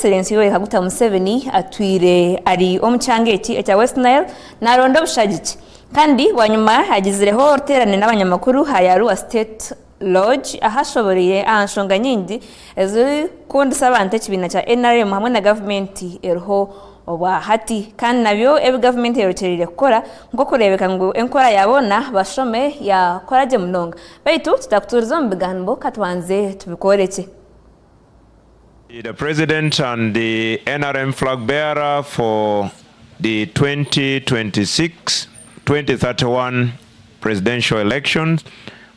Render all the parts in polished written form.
Excellency Yoweri Kaguta Museveni atwire ari omuchangeti ekya West Nile naronda bushagiki kandi wanyuma agizireho ruterane n'abanyamakuru hayaru State Lodge ahashoboreye ahanshonga nyingi ezuri kundisa abantu ekibina kya NRM hamwe na government eriho obwa hati kandi nabyo government yerocherire gukora ngo kurebeka ngo enkora yabona bashome yakoraje munonga baitu tutakuturiza mu biganiro katwanze tubikoreke. The President and the NRM flag bearer for the 2026-2031 presidential elections.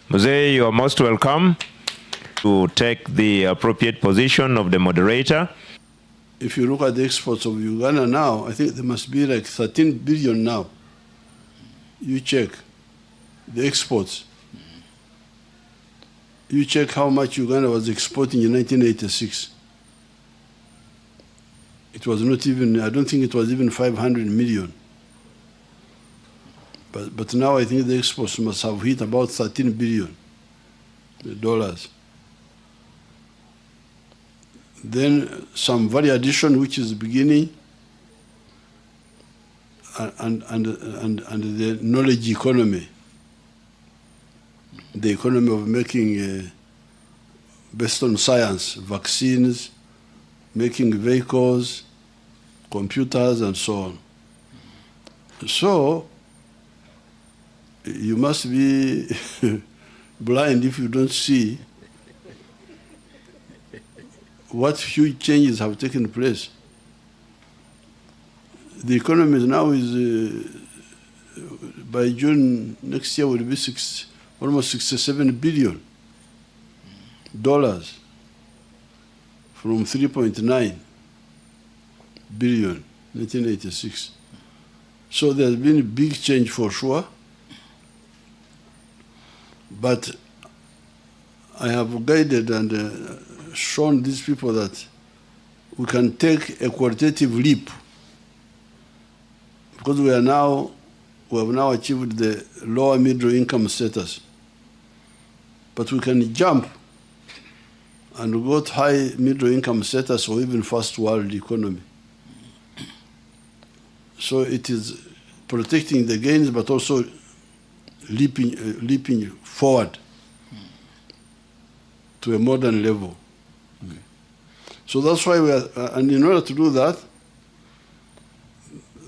Mzee, you are most welcome to take the appropriate position of the moderator. If you look at the exports of Uganda now, I think there must be like 13 billion now. You check the exports. You check how much Uganda was exporting in 1986. It was not even, I don't think it was even 500 million. But now I think the exports must have hit about 13 billion dollars. Then some value addition, which is beginning, and the knowledge economy, the economy of making, based on science, vaccines, making vehicles, computers, and so on. So, you must be blind if you don't see what huge changes have taken place. The economy now is, by June next year, will be almost $67 billion from 3.9 billion 1986. So there's been a big change for sure. But I have guided and shown these people that we can take a qualitative leap because we have now achieved the lower middle income status. But we can jump and go to high middle income status or even first world economy. So it is protecting the gains, but also leaping forward to a modern level. Okay. So that's why we are, and in order to do that,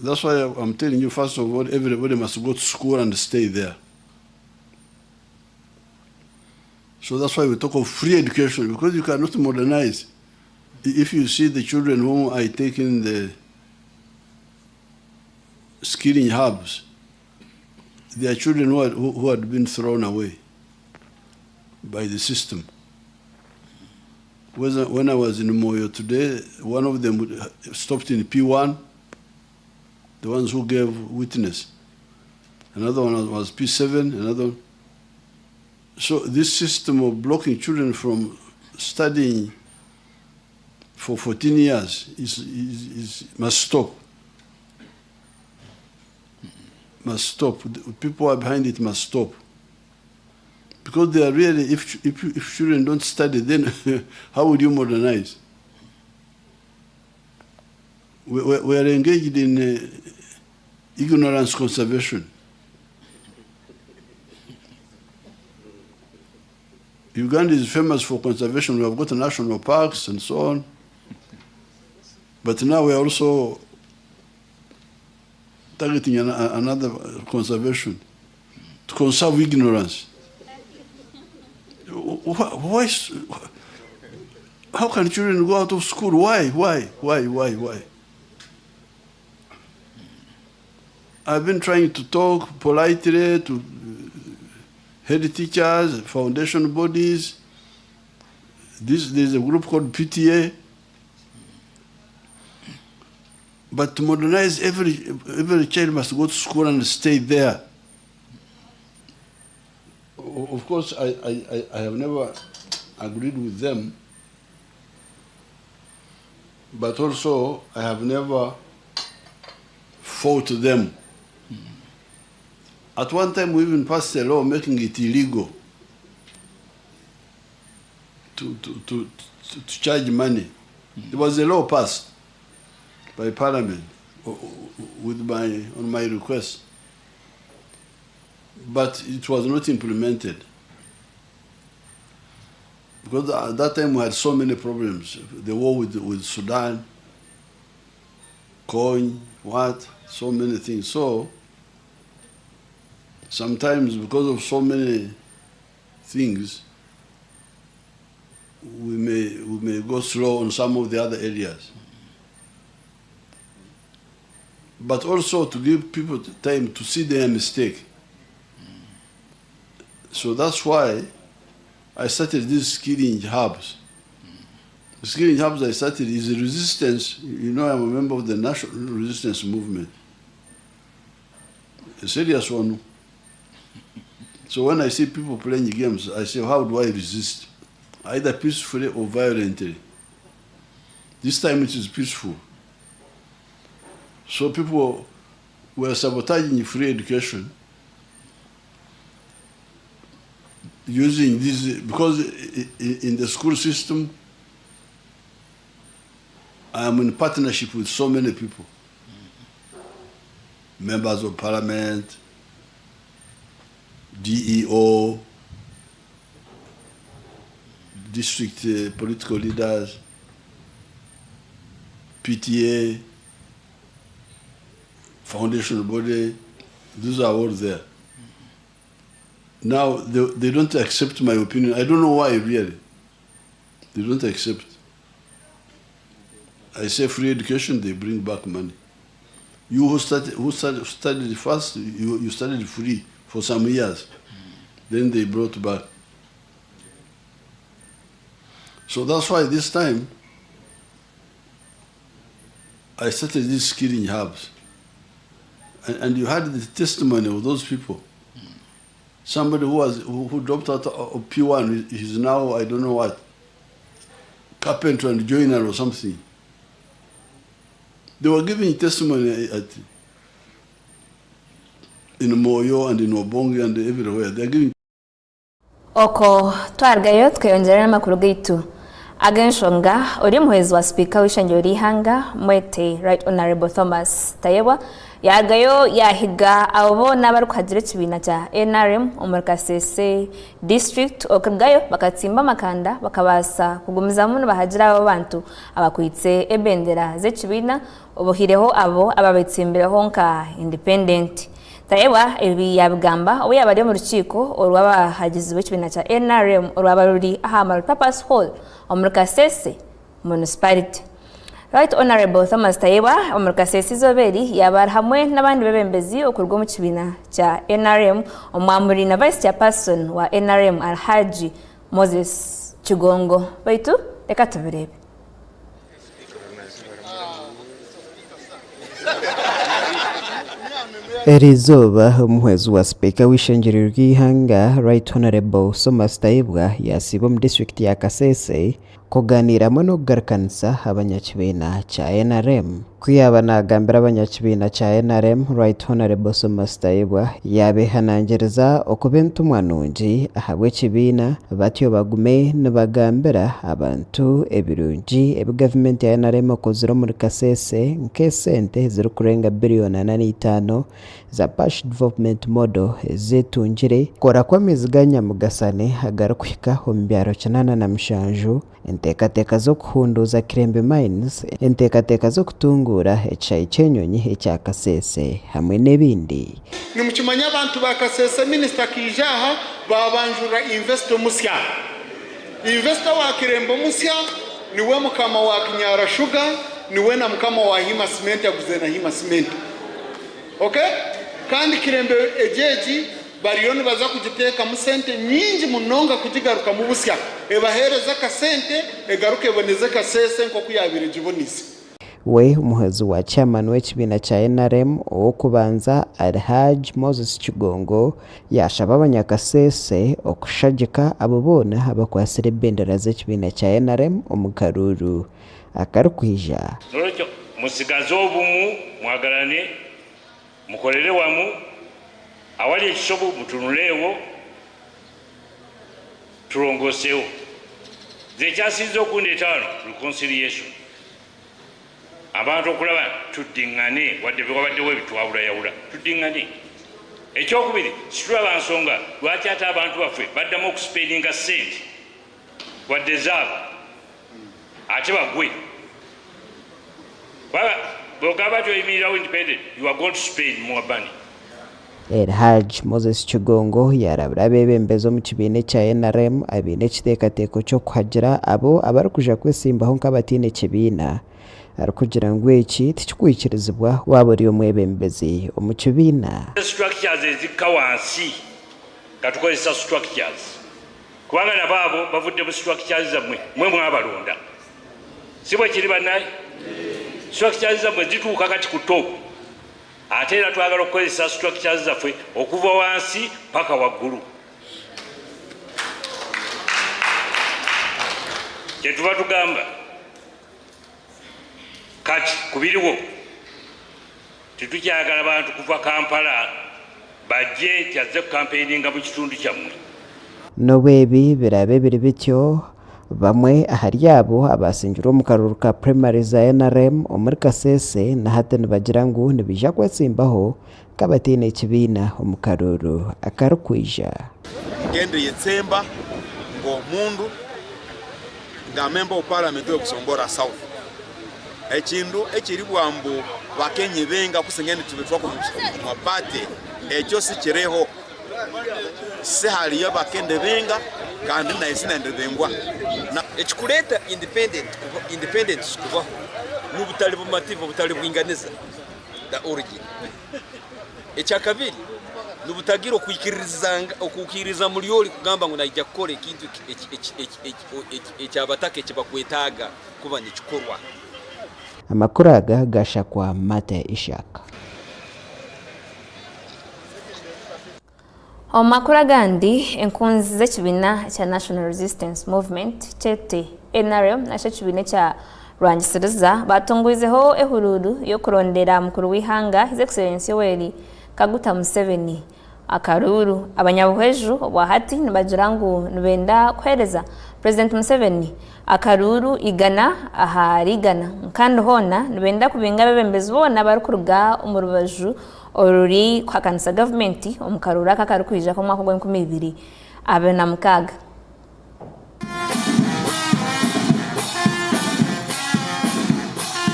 that's why I'm telling you, first of all, everybody must go to school and stay there. So that's why we talk of free education, because you cannot modernize. If you see the children whom I take in the skilling hubs, they are children who had been thrown away by the system. When I was in Moyo today, one of them stopped in P1, the ones who gave witness. Another one was P7, another one. So this system of blocking children from studying for 14 years must stop. Must stop. The people who are behind it must stop. Because they are really, if children don't study, then how would you modernize? We are engaged in ignorance conservation. Uganda is famous for conservation. We have got national parks and so on. But now we are also targeting another conservation, to conserve ignorance. Why? How can children go out of school? Why? I've been trying to talk politely to head teachers, foundation bodies. There's a group called PTA. But to modernize, every child must go to school and stay there. Of course, I have never agreed with them, but also I have never fought them. At one time, we even passed a law making it illegal to charge money There was a law passed by Parliament on my request, but it was not implemented. Because at that time we had so many problems. The war with Sudan, coin, so many things. So sometimes because of so many things, we may go slow on some of the other areas. But also to give people time to see their mistake. So that's why I started these skilling hubs. The skilling hubs I started is a resistance. You know, I'm a member of the National Resistance Movement. A serious one. So when I see people playing games, I say, how do I resist? Either peacefully or violently. This time it is peaceful. So people were sabotaging free education using this, because in the school system, I am in partnership with so many people. Members of Parliament, DEO, district political leaders, PTA, foundation body, these are all there. Now, they don't accept my opinion. I don't know why, really. They don't accept. I say free education, they bring back money. You who studied first, you studied free for some years. Then they brought back. So that's why this time, I started these skilling hubs. And you had the testimony of those people. Somebody who dropped out of P1 is now, I don't know what, carpenter and joiner or something. They were giving testimony in Moyo and in Obongi and everywhere. They're giving. Oko twargayo tweyongera n'amakuru gitu agenshonga uri muhezi wa speaker w'ishangiro rihanga mwete Right Honorable Thomas Tayewa yagayo yahiga abo n'abarukadire kibina cya NRM umurkasese district okagayo bakatsimba makanda bakabasa kugumiza muno bahagira abo bantu abakwitse ebendera ze kibina obuhireho abo ababetsimbireho nka independent. Tayewa ibi yabigamba obu yabari mu rukiko orwabahagize b'ekibina cya NRM orwaba ruri aha Purpose Hall omurkasese municipality. Right Honorable Thomas Tayewa omurkasese zoberi yabar hamwe n'abandi bebembezi okurwa mu kibina cya NRM omwamuri na vice chairperson wa NRM Alhaji Moses Chigongo baitu reka tubirebe. Erizoba umuhezi wa speaker w'ishangiro ry'ihanga Right Honorable Thomas Tayewa yasiba mu district ya Kasese kuganiramo no kugarkanisa abanyakibina cya NRM kuyaba nagambira abanyakibina cya NRM. Right Honorable Thomas Tayewa yabehanangiriza okubenta umwanungi ahabwe kibina batyo bagume nibagambira abantu ebirungi ebi government ya NRM okozira muri Kasese nk'esente ziri kurenga biliyoni 85 za Pash Development Model zetungire kora kwa miziganya mugasane agarukwika mu byaro kinana na mushanju entekateka zo kuhunduza Kirembe Mines entekateka zo kutungura echayi chenyonyi echa Kasese hamwe nebindi. Nimukimanya abantu ba Kasese minister kijaha babanjura investor musya wa Kirembe musya niwe mukama wa Kinyara Sugar niwe na mukama wa Hima Cement yaguze na Hima Cement. Okay? Kandi Kirembe ejeji bariyoni baza kugiteka mu sente nyingi munonga kugigaruka mu busya ebahereza ka sente egaruke boneze Kasese nko kuyabire jibonise. We umuhezi wa chairman w'ekibina cya NRM okubanza Alhaji Moses Chigongo yashaba abanyakasese okushagika abo bona abakwasire bendera z'ekibina cya NRM omukaruru akarukwija. Nolekyo musigazo obumu mwagarane mukolere wamu awali ekishobo mutunuleewo turongosewo zekyasiza okundetaano reconciliation abantu okulaba tuddingane wadde wabaddewo ebitwawulayawula tuddingane. Ekyokubiri situlaba nsonga lwaki ate abantu baffe baddamu okusipendinga ssente wadde zaabo ate bagwe. Bw'ogamba nti oyimirirawo independent, you are going to spend more money. Haj Moses Chigongo yarabira abebembezi mu kibiina kya NRM abiine ekiteekateeko ky'okuhagira abo abarikuja kwesimbaho nk'abatiine kibiina arikugira ngu eki tikikwikirizibwa waba ori omwebembezi omu kibiina. Structures ezikka wansi katukozesa structures kubanga nabaabo bavudde mu structures zammwe mwe mwabalonda si bwe kiri bannaye. Structures zammwe zituuka kati ku top ate era twagala okukozesa structures zaffe okuva wansi paka waggulu. Kyetuba tugamba kati kubiriwo tetukyagala bantu kuva Kampala bajje kyazze kukampeininga mu kitundu kyammwe. Nobwebi birabe biri bityo bamwe ahari abo abasingira omu karuru ka primary za NRM omuri Kasese na hati nibagira ngu nibija kwesimbaho kabatiine ekibiina omu karuru akarikwija. Ngende yetsemba ng'omundu nga member of parliament y'okusombora South. Ekindu ekiri bwambu bakenye benga kusengeni tubetwa ku mapate ekyo sikireho se haliyo bakende benga kandi na isina ndebengwa na ekikuleta independence kubaho n'ubutali bumativo butali bwinganiza da origin. Ekyakabiri n'ubutagira okukiriza mulyoli kugamba ngo najja kukora ekintu ekyabataka ekibakwetaaga kuba nikikorwa. Amakuru aga gashakwa Mate Ishaka. Omakuru agandi enkunzi z'ekibiina kya National Resistance Movement kyete NRM nakyo kibiina kya Rwangisiriza batongoizeho ehururu y'okurondera mukuru w'ihanga His Excellency Yoweri Kaguta Museveni akaruru. Abanyabuhweju bwa hati nibagira ngu nibenda kuhereza President Museveni akaruru igana aharigana kandi hona nibenda kubinga abebembezi bona barikuruga omu rubaju oruri kwakanisa government omu karuru aka karikwija ko mwaka gwa 2026.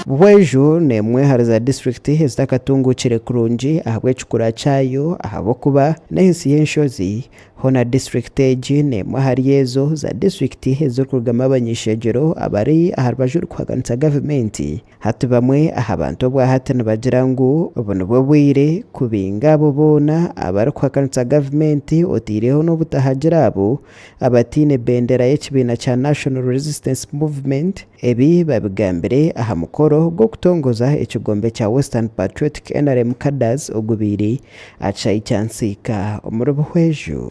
Buhweju nemwe hari za district ezitakatungukire kurungi ahabw'ekikura kyayo ahabw'okuba n'ensi y'enshozi hona district egi nemwe hari ezo za district ezirikurugamu abanyeshegero abari aha rubaju rukwaganisa gavumenti. Hati bamwe aha bantu obwa hati nibagira ngu obu nibwo bwire kubinga abo boona abarikwaganisa gavumenti otiireho n'obutahagira abo abatiine bendera y'ekibiina kya National Resistance Movement. Ebi babigambire aha mukoro gw'okutongoza ekigombe kya Western Patriotic NRM Cadres ogubiri achayi kyansiika omuri Buhweju.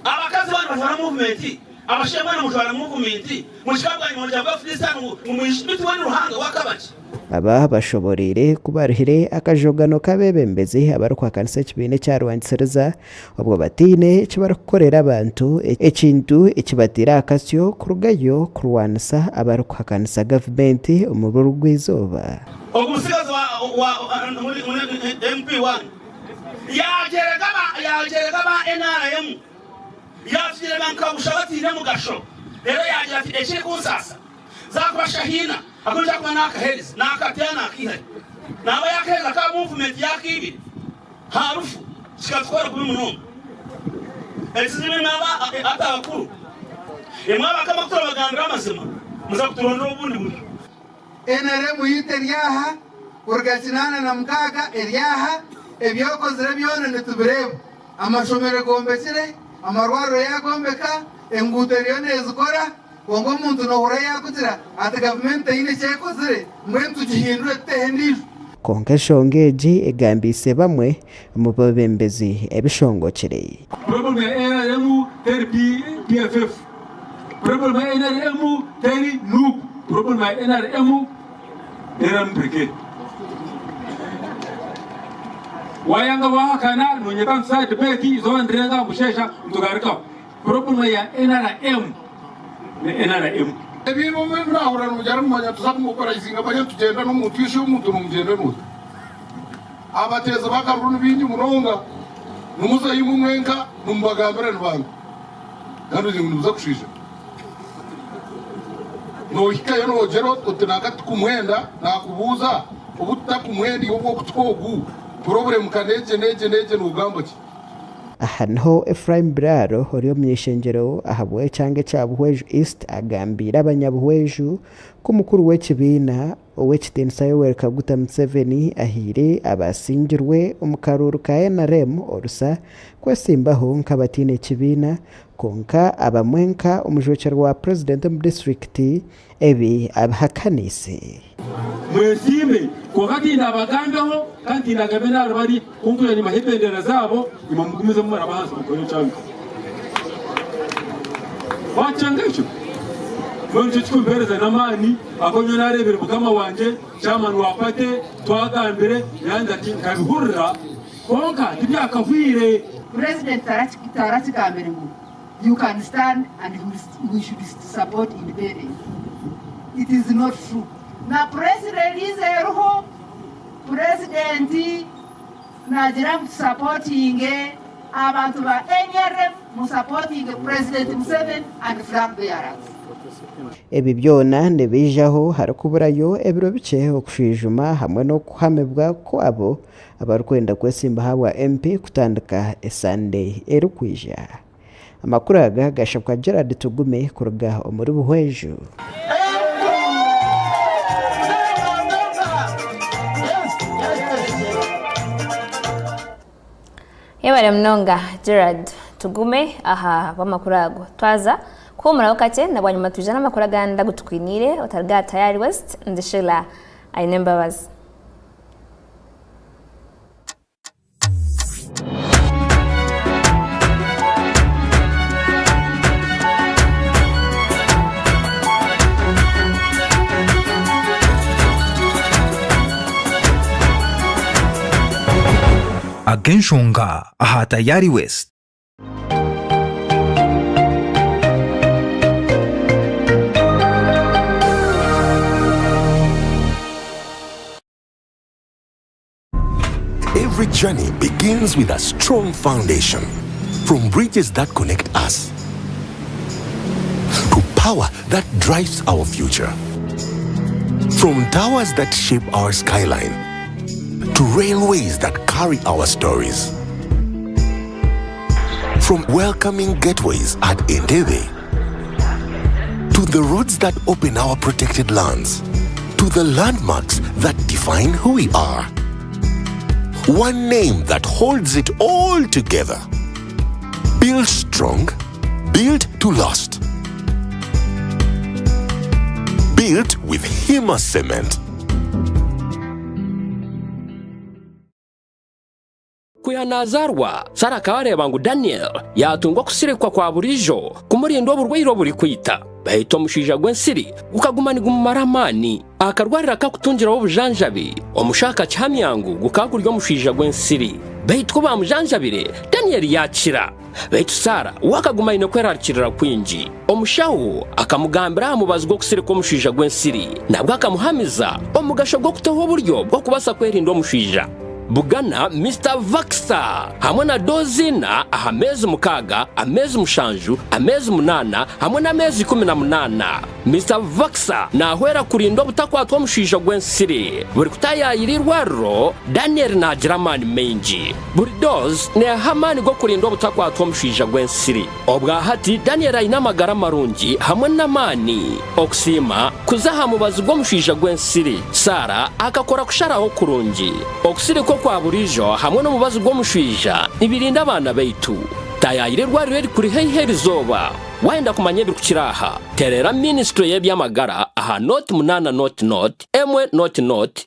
Abakazi bano batwala movement abashemana mutwala movement mushikabwanyi mu jambo FreeToAir mu mishibiti wani ruhanga wakabaki. Aba bashoborere kubarihire akajogano kabebembezi abarikwakanisa ekibiina kya Rwangisiriza obwo batiine kibarikukorera abantu ekintu ekibatira akasyo kurugayo kurwanisa abarikwakanisa gavumenti omu rwego rw'izooba. Omusigazi wa MP1 yajerega ba NRM yafire bankabusha batine mugasho rero yagira ati ekiri kunsasa zakubashahina akunja kuba nakahereza nakatena akihari naba yakaheza ka movement yakibi harufu sikatwara kubi munonga ezizime naba ata bakuru emwaba kama kutora bagandira amazima muza kuturondera ubundi buri NRM yite ryaha urgasinana na mkaga eryaha ebyokozere byone nitubireba amashomero gombekire amarwaro yagombeka enguto ryone zikora kongo muntu nohura yakutira ati government ine cyekozere mwentu gihindure tehendije. Konke shongeji egambise bamwe mu babembezi ebishongokere. Problem ya NRM teri PFF, problem ya NRM teri NUP, problem ya NRM teri brigade. Wayanga wahakana nonyeka mside beki izo ndrenga mushesha mtugarika problem ya NRM ne NRM ebintu murahura n'ujyana mu manya tuzakumukora izinga banya tugenda n'umuntu yishe umuntu n'umugenda n'umuntu abateza bakaruru n'ibindi muronga n'umuzayi mumwenka n'umbagambira n'abantu kandi uzi ngo kushije no hikayo no jero utunaka kumwenda nakubuza ubuta kumwendi yo kutwogu problem kaneje neje n'ugamba ki aha niho Ephraim Biraro uriyo mwishengero ahabwe cyange cya Buhweju East agambira abanyabuhweju ko mukuru w'ekibina ow'ekitensa Yoweri Kaguta Museveni ahire abasingirwe omukaruru ka NRM orusa kwesimbaho nk'abatine ekibina konka abamwenka omujwekero wa president mu district ebi abahakanise mwesime kwa kati ndabagambeho kandi ndagabena bari kunkuya ni mahebendera zabo imamugumiza mu marabahansi mukoro cyane wachangacho mwenje chikumbereza namani akonyo narebere bukama wanje chairman wapate twagambire yanza kinkabihurira konka ndibyakavire president taratsigambire ngo you can stand and we should support independence. It is not true. Na president izeruho president nagira supporting abantu ba NRM mu supporting president Museveni and flag bearers. Ebi byona nebijaho harakuburayo ebiro bice okushijuma hamwe no kuhamebwa ko abo abarkwenda kwesimba hawa MP kutandika Sunday erukwija. Amakuru aga gashapwa Gerard Tugume kuruga omuri Buhweju. Yabare mnonga Gerard Tugume aha bamakuru ago twaza ko murakate nabanyuma tujana amakuru aganda gutukwinire otarga tayari West ndishila ainembabazi. Agenshonga aha tayari West. Every journey begins with a strong foundation, from bridges that connect us to power that drives our future, from towers that shape our skyline to railways that carry our stories, from welcoming gateways at Entebbe to the roads that open our protected lands, to the landmarks that define who we are. One name that holds it all together. Built strong, built to last. Built with Hima Cement. Kuyanazarwa Sara Kabareba ngo Daniel yatungwa kusirekwa kwa burijo kumurindo oburwairo buri kwita bahito mushija gwensiri ukagumanirwa mu maramani akarwarira kakutungira obujanjabi omushaka cyamyangu gukakuryo mushija gwensiri bahitwa bamujanjabire Daniel yakira bahitu Sara wakagumanira kwerarikirira kwinji omushaho akamugambira amubaza go kusireka omushija gwensiri nabwo akamuhamiza omugasho go kutaho buryo bwo kubasa kwerinda omushija Bugana Mr. Vaxa hamwe na dozina ahamezi mukaga amezi mushanju amezi munana hamwe na amezi 18 Mr. Vaxa nahwera kurinda obutakwatwa mushija gwensiri buri kutayayirirwaro Daniel na German menji buri doz ne hamani go kurinda obutakwatwa mushija gwensiri obwa hati Daniel ayina magara marungi hamwe na mani okusima kuzaha mubazi go mushija gwensiri Sara akakora kusharaho kurungi okusiri kwa burijo hamwe no mubazi gwo mushija ibirinda abana baitu tayayirirwa rero kuri herizoba wenda kumanye bikukiraha terera ministry y'ebyamagara aha not munana not emwe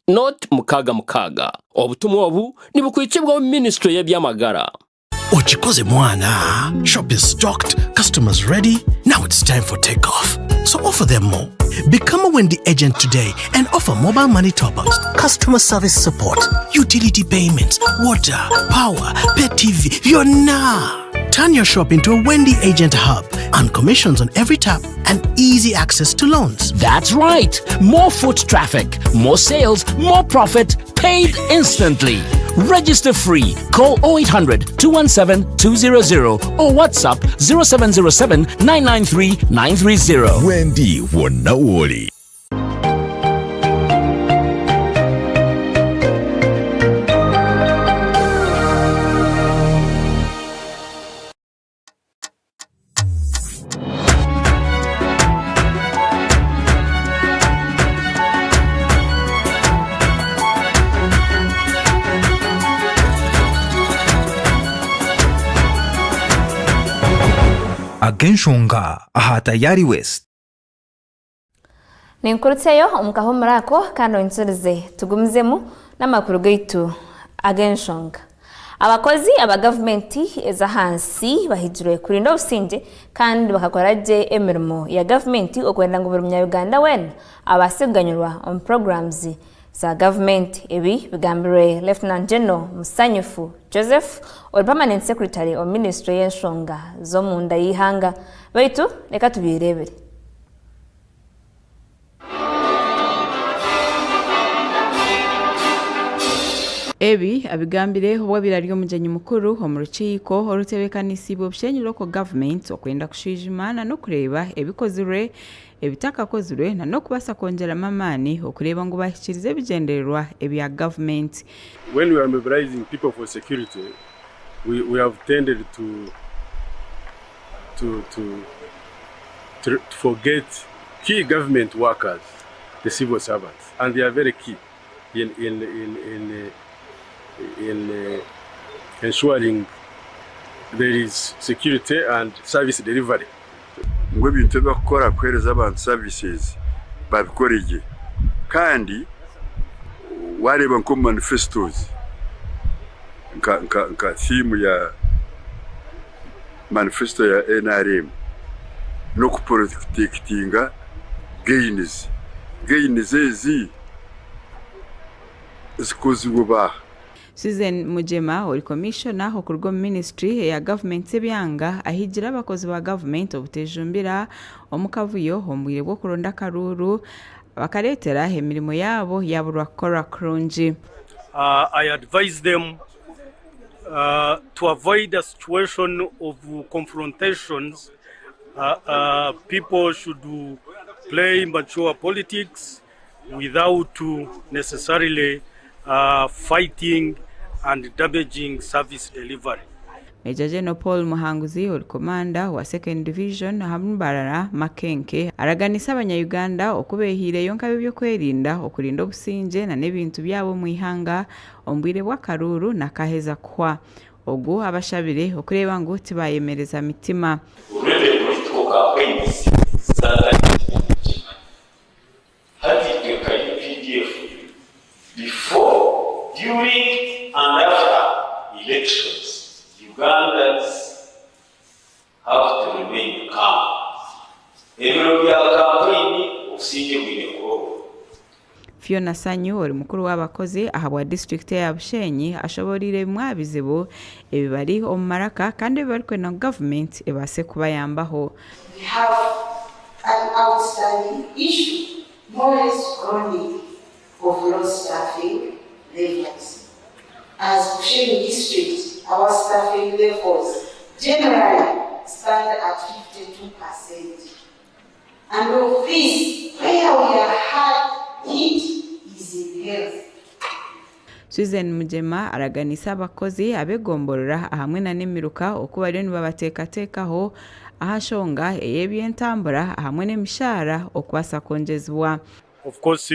not mukaga obutumwa obu nibukwicibwa ministry y'ebyamagara. Ochikoze mwana, shop is stocked, customers ready. Now it's time for takeoff. So offer them more. Become a Wendy agent today and offer mobile money top-ups, customer service support, utility payments, water, power, pay TV. You're now. Turn your shop into a Wendy agent hub and commissions on every tap and easy access to loans. That's right. More foot traffic, more sales, more profit, paid instantly. Register free. Call 0800 217 200 or WhatsApp 0707 993 930. Wendy Wonawoli. Agenshonga ahata yari west. Ninkurutseyo omukaho murako kandi onsurize tugumizemu n'amakuru gaitu agenshonga. Abakozi aba governmenti eza hansi bahijirwe kurinda obusinge kandi bakakoraje emirimo ya governmenti okwenda ngo buri munyayuganda wena abasiganyirwa on programs za government. Ebi bigambire Lieutenant General Musanyufu Joseph or Permanent Secretary of Ministry y'enshonga zo munda y'ihanga. Baitu reka tubirebere. Ebi abigambire obwa biraryo mujenyi mukuru mu rukiko orutebekanisibo obushenyi local government okwenda kushijimana no kureba ebikozirwe ebitakakozirwe na no kubasa kongera mamani okureba ngo bashyikirize bigendererwa ebya government. When we are mobilizing people for security, we have tended to forget key government workers, the civil servants, and they are very key in ensuring there is security and service delivery. Ngo bintu bakora kwereza abantu services babikoreye kandi wareba nko manifestos nka theme ya manifesto ya NRM no kuprotectinga gains ezi zikozuba. Susan Mujema ori commissioner ho kurgo ministry ya government ebyanga ahigira abakozi ba government obutejumbira omukavuyo omwire bwo kuronda karuru bakaretera emirimo yabo yaburwa kora kronji. I advise them to avoid a situation of confrontations. People should play mature politics without necessarily fighting and damaging service delivery. Major General Paul Muhanguzi uri komanda wa 2nd Division Hambarara Makenke araganisa abanyayuganda okubehire yonka byo kwerinda okurinda obusinje na nebintu byabo mu ihanga ombwire bwa karuru na kaheza kwa ogu abashabire okureba ngo tibayemereza mitima. Urebe political campaigns hadi kwa PDF before, during and after elections. Ugandans have to remain calm. Every campaign usinge wineko. Fiona Sanyu ori mukuru w'abakozi ahabwa district ya Bushenyi ashoborire mwabizibo ebibari omumaraka kandi barikwe na government ebase kubayambaho. We have an outstanding issue, more or less chronic, of low staffing levels. As Bushenyi district, our staffing levels generally stand at 52%. And of this, where we are hard hit is in health. Susan Mujema araganisa abakozi abegomborora ahamwe na nemiruka okuba rero babatekatekaho ahashonga eyebyentambura ahamwe n'emishara okwasa konjezwa. Of course,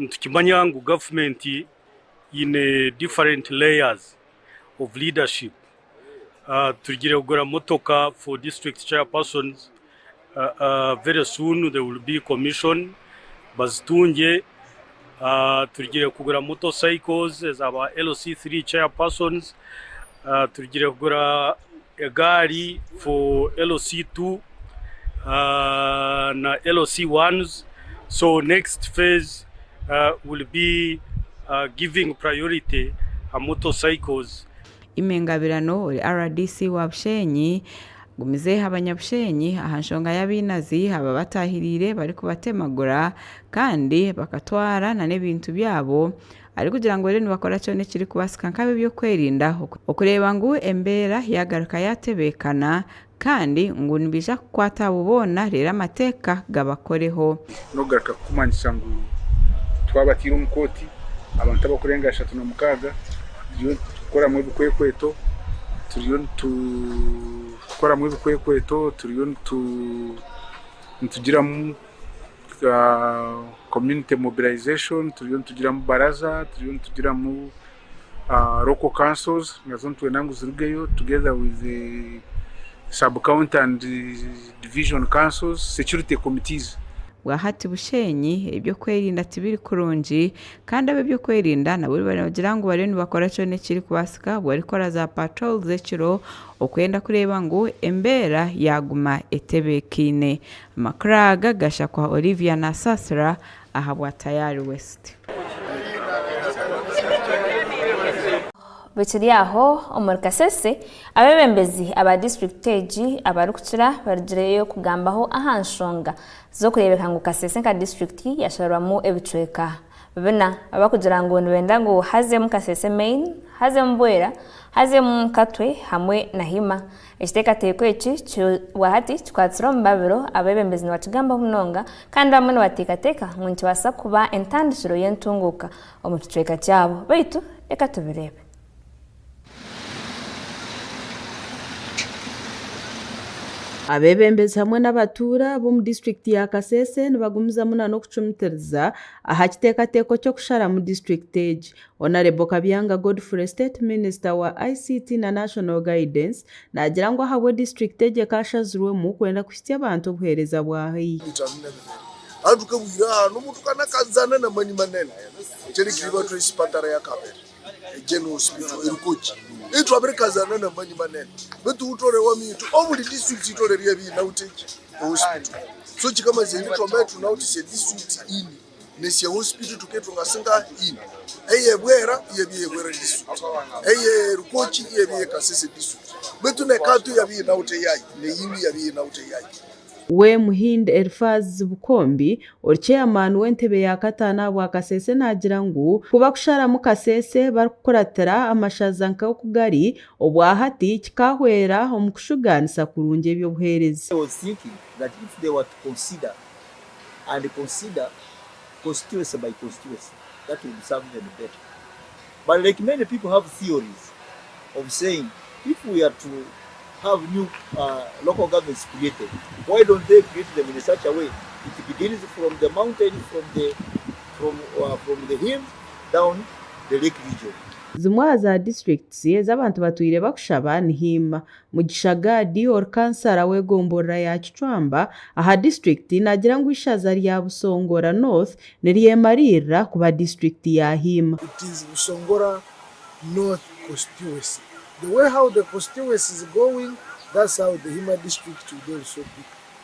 tukimanya ngo government in different layers of leadership. Tugire kugura motoka for district chairpersons. Very soon there will be commission. Bazitunge tugire kugura motorcycles as our LOC3 chairpersons. Tugire kugura egari for LOC2 na LOC1s. So next phase will be giving priority motorcycles. imengabirano RDC wa Bushenyi gumize abanyabushenyi ahanshonga y'abinazi aba batahirire bari kubatemagura kandi bakatwara na n'ibintu byabo ari kugira ngo rero bakora cyone kiri kubasika nkabe byo kwerinda okureba ngo embera yagaruka yatebekana kandi ngo nibija kwatabubona rero amateka gabakoreho no garuka kumanyisha ngo twabatira umukoti abantu abakurenga 36 byo gukora mu bikwekweto turiyo gukora mu bikwekweto turiyo tugira mu community mobilization turiyo tugira mu baraza turiyo tugira mu local councils ngazo twenangu zirugeyo together with the sub county and division councils security committees wahati Bushenyi ibyo kwerinda tibiri kurunji kandi abe byo kwerinda nabo baragira ngo barene bakora cyone kiri kubasika bari kora za patrol z'ekiro okwenda kureba ngo embera yaguma etebekine makraga gasha kwa Olivia na Sasra ahabwa tayari West Biciri aho omurkasese abebembezi aba district teji abarukutura barjireyo kugambaho ahanshonga zo kurebeka ngo kasese ka district yasharwamu ebicweka bibena abakugira ngo nibenda ngo haze mu kasese main haze mu Bwera haze mu Katwe hamwe na Hima ekiteka teko eki wahati twatsiro mbabiro abebembezi n'abakigamba munonga kandi bamwe n'abatekateka ngo ntibasa kuba entandishiro y'entunguka omukicweka cyabo baitu reka tubirebe abebembezi hamwe n'abatura bo mu district ya Kasese nibagumiza muna no kucumiterza aha kitekateko cyo kushara mu district age Honorable Kabyanga Godfrey State Minister wa ICT na National Guidance nagira ngo hawe district age kashazurwe mu kwenda kusitya abantu buhereza bwahi adukabwira no mutukana kazana na mani manene cyari kiba to isipatara ya Kabere General Hospital irukoki itu aberikazana na mani manene betu utore wa mitu omuli district itore riyabi na uteki hospital so chikama zeni tometu na utise district ini nesia hospital tuketu ngasinga ini eye Bwera yebiye Bwera district eye rukoki yebiye Kasese district betu ne katu yabi na uteyai ne yimi yabi na uteyai we Muhinde Elfaz Bukombi or chairman w'entebe ya katana bwa Kasese nagira ngo kuba kushara mu Kasese bakuratera amashaza nka kugari obwahati kikahwera omukushuganisa kurunje byo buhereza. I was thinking that if they were to consider constituency by constituency, that would be something better. But like many people have theories of saying if we are to have new local governments created, why don't they create them in such a way it begins from the mountain, from the hill down the lake region? Zimwa za districts z'abantu batuire bakushaba ni Hima mu Gishagadi or kansara we Gombora ya Kicwamba aha district nagira ngo ishaza rya Busongora North niriyemarira kuba district ya Hima. It is Busongora North constituency. The way how the constituency is going, that's how the Hima district will also be.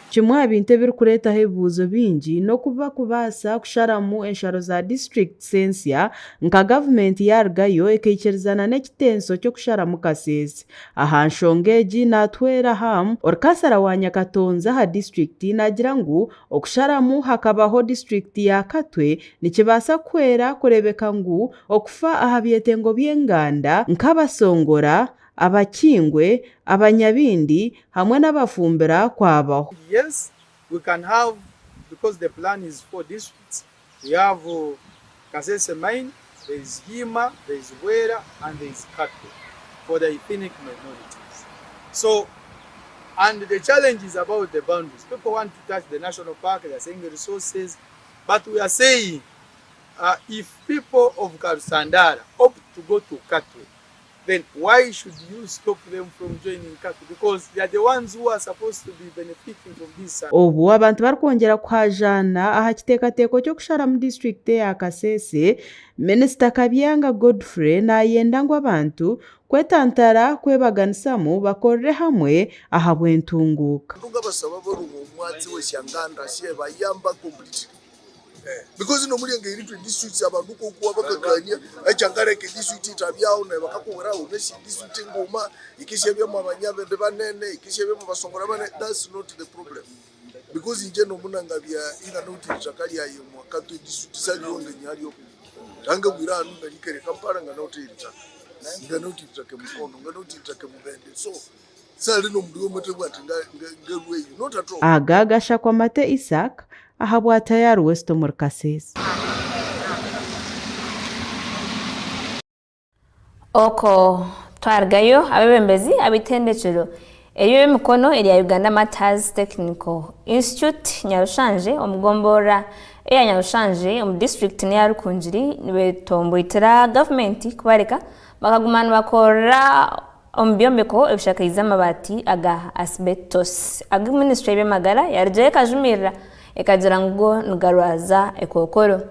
Kimwa binte biri kureta hebuzo bingi no kuba kubasa kusharamu ensharo za district sensia nka government yargayo ekecherizana n'ekitenso cyo kusharamu Kasese aha nshongeji natwera ham orkasara wa Nyakatonza ha district nagira ngo okusharamu hakabaho district ya Katwe nikibasa kwera kurebeka ngo okufa aha byetengo by'enganda nk'abasongora abakingwe abanyabindi hamwe n'abafumbira kwabaho. Yes, we can have, because the plan is 4 districts. We have Kasese Main, there is Hima, there is Bwera, and there is Katwe for the ethnic minorities. So, and the challenge is about the boundaries. People want to touch the national park, they are saying the resources, but we are saying if people of Sandara opt to go to Katwe, then why should you stop them from joining Katwe? Because they are the ones who are supposed to be benefiting from this. Obu abantu barikongera kuhajana aha kitekateko cyo kushara mu district ya Kasese, Minister Kabyanga Godfrey nayenda ngo abantu kwetantara kwebaganisamu bakorere hamwe aha bwentunguka. Tunga basaba boru umwatsi w'Ishanganda sie bayamba completely. because no muri ngeri to district abantu ko kuwa bakakanya achangare ke district tabyao na bakakubura uneshi district ngoma ikishebye mu abanyabe banene ikishebye mu basongora bane. That's not the problem, because inje no munanga bya ina noti chakali ya mu katu district sali onde nyariyo anga gwira anu ngikere kampara nga noti ita nga noti take mukono nga noti take mubende. So sali no mdugo mate bwati ngerwe not at all. Agagasha kwa mate Isaac ahabwa tayari Westo Murkases. Oko twargayo abebembezi abitendekero eyo mikono eri ya Uganda Matters Technical Institute Nyarushanje omugombora eya Nyarushanje mu district ne ya Rukunjiri nibetomboitira government kubareka bakagumana bakora ombyombeko ebishakaiza amabati aga asbestos aga ministry y'amagara yarje kajumira ekagira ngo ngarwaza ekokoro.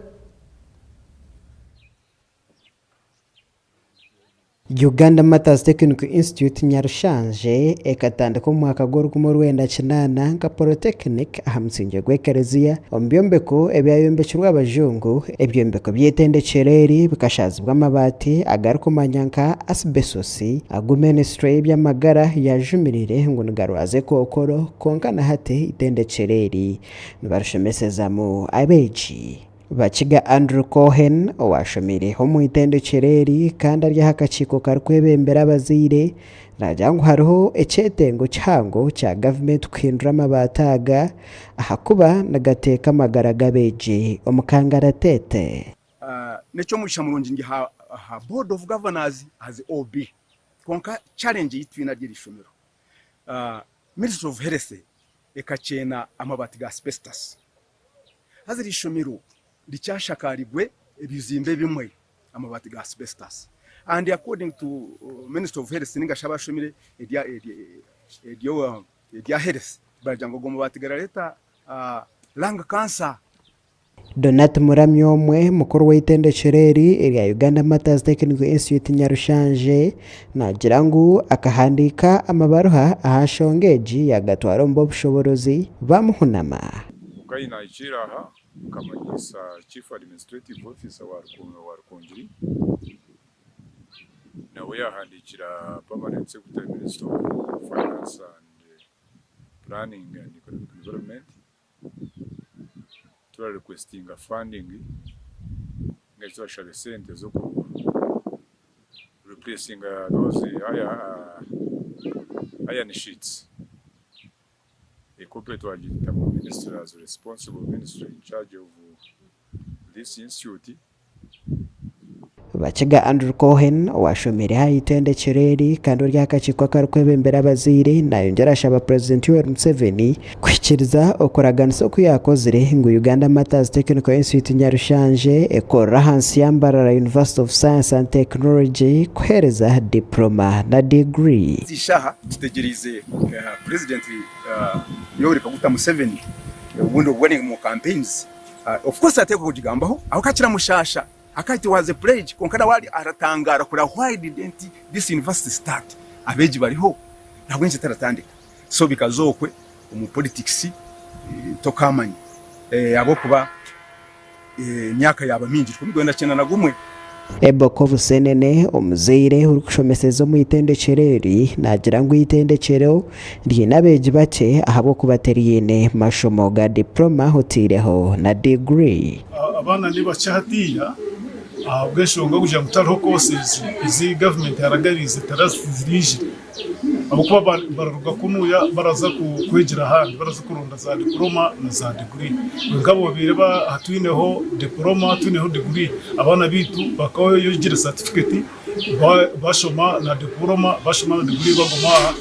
Uganda Matters Technical Institute Nyarushanje ekatandika omwaka gw'orwenda kinana nka polytechnic ahamsinge gwekereziya ombyombeko ebyayombekirwa abajungu ebyombeko by'etendekyereri bikashazibwa amabati agarukumanya nka asbestos agu ministry y'amagara yajumirire ngo nigarwaze kokoro konka na hate itendekyereri nibarushemesezamu abeji. Bachiga Andrew Cohen owashomire ho mu itendekyereri kandi ari hakachiko karkwebembera abazire najangu hariho echetengo cyango cya government kwindura amabataga ahakuba nagateka amagara gabeje omukangara tete. Necho musha mulungi ngi ha board of governors has OB konka challenge yitwina dirishomero Ministry of Health ekachena amabati ga asbestos haziri shomero lichashakaribwe ebizimbe bimwe amabati ga asbestos, and according to Minister of Health ninga shabashomire edia health bajango gomabati garaleta lung cancer. Donat Muramyomwe mukuru w'itendekyereri eri ya Uganda Matters Technical Institute Nyarushanje nagira ngo akahandika amabaruha ahashongeji yagatwara mbo bushoborozi bamuhunama ukaina ichiraha kamanyisa Chief Administrative Officer wa Rukunjiri nawe yahandikira Permanent Secretary Minister of Finance and Planning and Economic Development to requesting a funding ngezwa shale sente zo replacing those iron sheets. A corporate minister as a responsible minister in charge of this institute. Bachiga Andrew Cohen washomire ha itendekyereri kandi ryakachikwa karkwebembera abazire nayongera shaba President Yoweri Museveni kwikiriza okoraganisa kuyakozire ngo Uganda Matters Technical Institute Nyarushanje ekora hansi yambarara University of Science and Technology kwereza diploma na degree. Zishaha tutegerize President Yoweri Museveni ubundi ubone mu campaigns of course ateko kujigambaho akakira mushasha akati waze pledge konkana wali aratangara kula why didn't this university start abeji baliho nabwenje taratandika so bikazokwe mu politics tokamanye abo kuba myaka yaba mingi kubigwenda cyane na gumwe Ebokovu senene omuzire uri kushomeseza mu itendekyereri nagira ngo itendekero ryinabeji bake ahabo kubateriyene mashomo ga diploma hotireho na degree. Abana niba cyahatiya ubweshonga kuja mutaro courses izi government yaragarize tarazirije abo kuba bararuga kunuya baraza kwegera handi baraza kurunda za diploma na za degree ngabo bireba hatwineho diploma twineho degree abana bitu bakaho yogira certificate bashoma na diploma bashoma na degree bagoma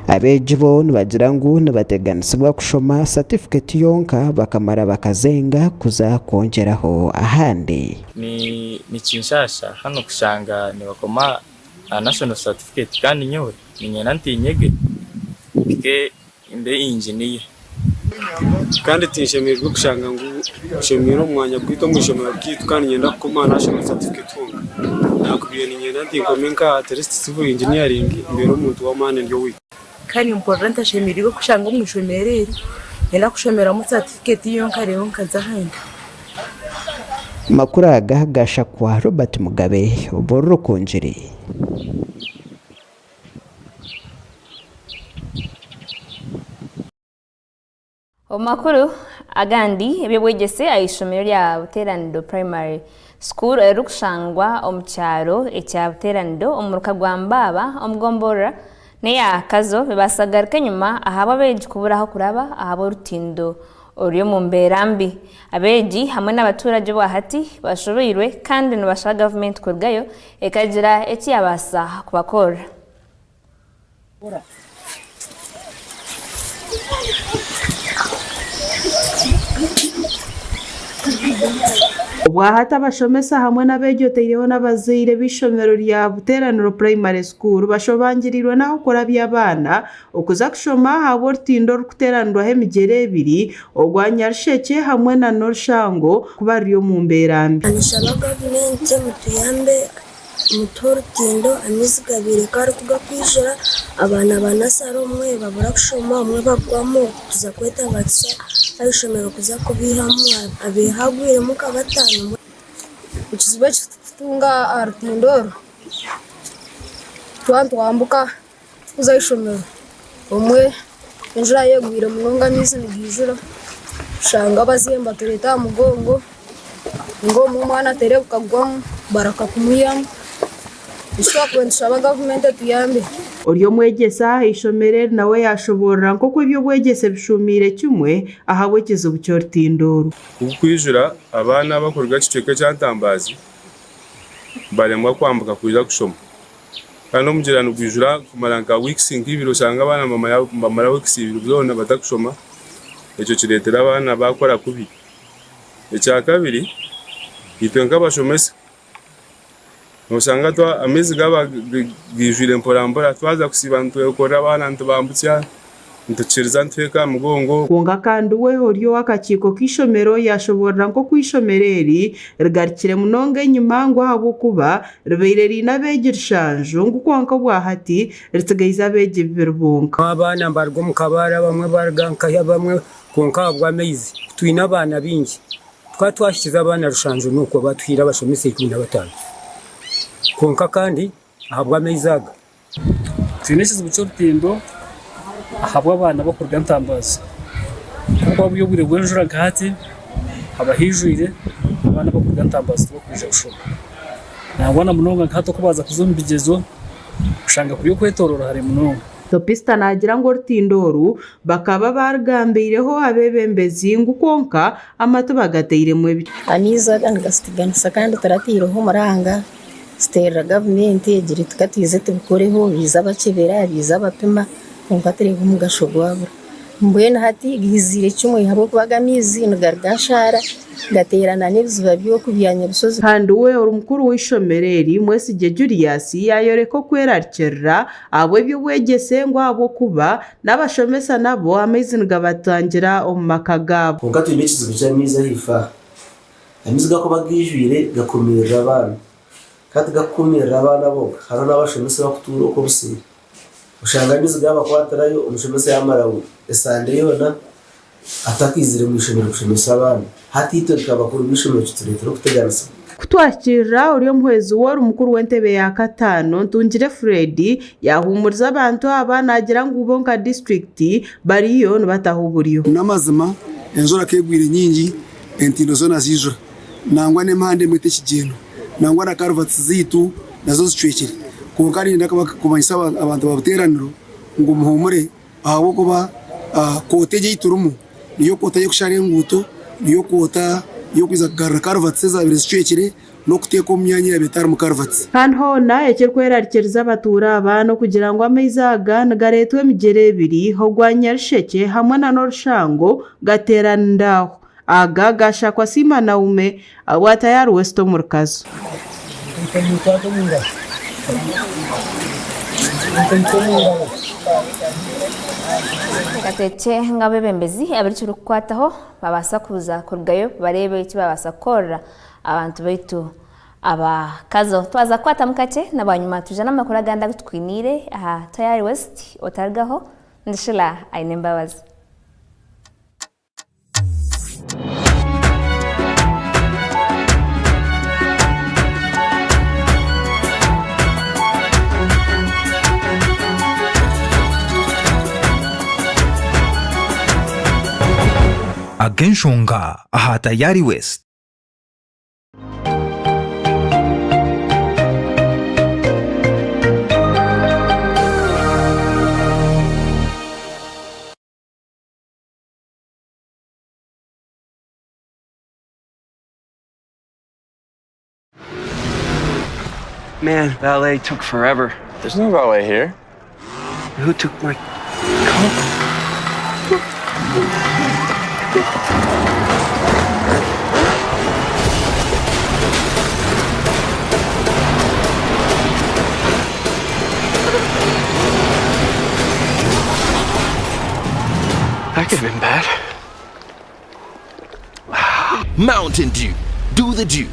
abejibo nibagira ngo nibateganisibwa kushoma certificate yonka bakamara bakazenga kuza kongeraho ahandi ni kinshasha hano kushanga ni bakoma national certificate kandi nyowe ninye nantinyege bike imbe engineer kandi tinshemirwe kushanga ngo shemiro mwanya bwito mwishomera bwitu kandi nyenda kuma national certificate honga nakubiye ninye nantinkomenka at least civil engineering mbere umuntu wa mane ndio wi kandi important shemiriwe kushanga umwishomereri yenda kushomera mu certificate yonka rero nkaza handi makuru aga gashakwa Robert Mugabe Borro Konjeri. Omakuru agandi ebyobwegese ayishomero lya Buteraniro Primary School rukushangwa omukyaro ekya Buteraniro omuruka gwa Mbaba omugombora neya kazo bebasagaruka nyuma ahaba beji kuburaho kuraba ahabo rutindo oriyo mu mberambi abeji hamwe n'abaturage bo hati bashoboyirwe kandi nibashaka government kurgayo ekagira ekiyabasa kubakora. Wahata bashomesa hamwe n'abegyoteyeho n'abazaire b'ishomero lya Buteraniro Primary School bashobangirirwe naho kora by'abana okuza kushoma habo rutindo rukuteranirwa hemigere ebiri ogwanyarsheke hamwe na Norshango kuba riyo mu mberambi. Anishaba government mutuyambe mutorutindo amizigabire kari kuga kwijira abana banasaro mwe babura kushoma mwe bagwamo tuza kweta batsa ayishomero kuza kubihamu abihagwire muka batanu ukizibe kitunga arutindoro twantu wambuka kuza ishomero umwe injira yegwire munonga mizi nigijura shanga bazemba tureta mugongo ngo mu mwana tere kugwamo baraka kumuyamu ishobora government tuyambe oriyo mwegesa ishomere nawe yashobora nko ibyo bwegese bishumire kimwe ahabwekeze ubucyortindoro ukwijura abana bakorwa kiceke cyantambazi baremwa kwambuka kuja kushoma kandi umugirano kwijura kumaranga weeks ngibiro usanga abana mama weeks ibiro byona batakushoma icyo kiretera abana bakora kubi icya kabiri itwenga bashomesa usanga twa amezi gaba gijure mporambora twaza kusibantu ukora abana ntubambutya ntuchiriza ntweka mugongo kunga kandi we oriyo wakachiko kishomero yashobora nko kwishomereri rigarikire munonge nyuma ngo habo kuba ribeireri nabegirshanjo ngukonka bwahati ritigaiza beje birbunka abana mbargo mukabara bamwe barganka ya bamwe konka bwamezi twina abana bingi twashize abana rushanjo nuko batwira bashomese 15 konka kandi ahabwa amezaga tinesize bucyortindo ahabwa abana bakorwa ntambaza kuko byo bure bwenjura gahati abahijwire abana bakorwa ntambaza bakwije gushoma nabona munonga gahato kubaza kuzumbigezo ushanga kuriyo kwetorora hari munonga topista nagira ngo rutindoru bakaba bargambireho abebembezi ngukonka amato bagateire mwe aniza ngasiganisa kandi taratiroho maranga stera government egira tukatize tubukoreho biza bakebera biza bapima nkatere kumugashogwabo mbwena hati gizire kimwe habo kubagamizi n'gargashara gaterana n'ebizuba byo kubyanya bisozi kandi we uri mukuru w'ishomereri Mwesige Julius yayoreko kwerarkerra abo byo bwegese ngo abo kuba n'abashomesa nabo amazing gabatangira omakagabo ngati ibikizo byamiza hifa amiziga ko bagijwire gakomerera abana kandi gakomerera abana bo hari n'abashomesa bakuturo ko busi ushanga amiziga bakwatarayo umushomesa yamarawe esande yona atakizire mu ishomero gushomesa abana hatito kabakuru bishomero turetero kuteganisa kutwakira uriyo muhezi wari umukuru w'entebe ya katano Ntungire Fred yahumuriza abantu abana agira ngo ubonka district bariyo nbatahuburiyo namazima enjora kegwire nyingi entindo zona zijura nangwa nemande mwete kigeno nangwa na karuvats zitu nazo zicwekere kokari ndakumanyisa abantu babuteraniro ngo muhumure aho kuba koteje iturumu niyo kota yo kushare nguto niyo kota yo kwiza karuvats zabire zicwekere no kuteko myanya yabetar mu karuvats kandi hona ekerkwerarikiriza abatura abana kugira ngo ameizaga nagaretwe migere ebiri ho gwanyarsheke hamwe na Norshango gaterandaho aga gashakwa sima naume awatayari westo murkazo Gatete ngabebembezi abirichuru kwataho babasa kuza kurgayo barebe iki babasa korra abantu baitu abakazo twaza kwata mukate nabanyuma tujana makuru aganda gutwinire aha Tayari West otargaho ndishila ainembabazi Agenshonga aha tayari West. Man, valet took forever. There's no valet here. Who took my coat? That could have been bad. Mountain Dew. Do the Dew.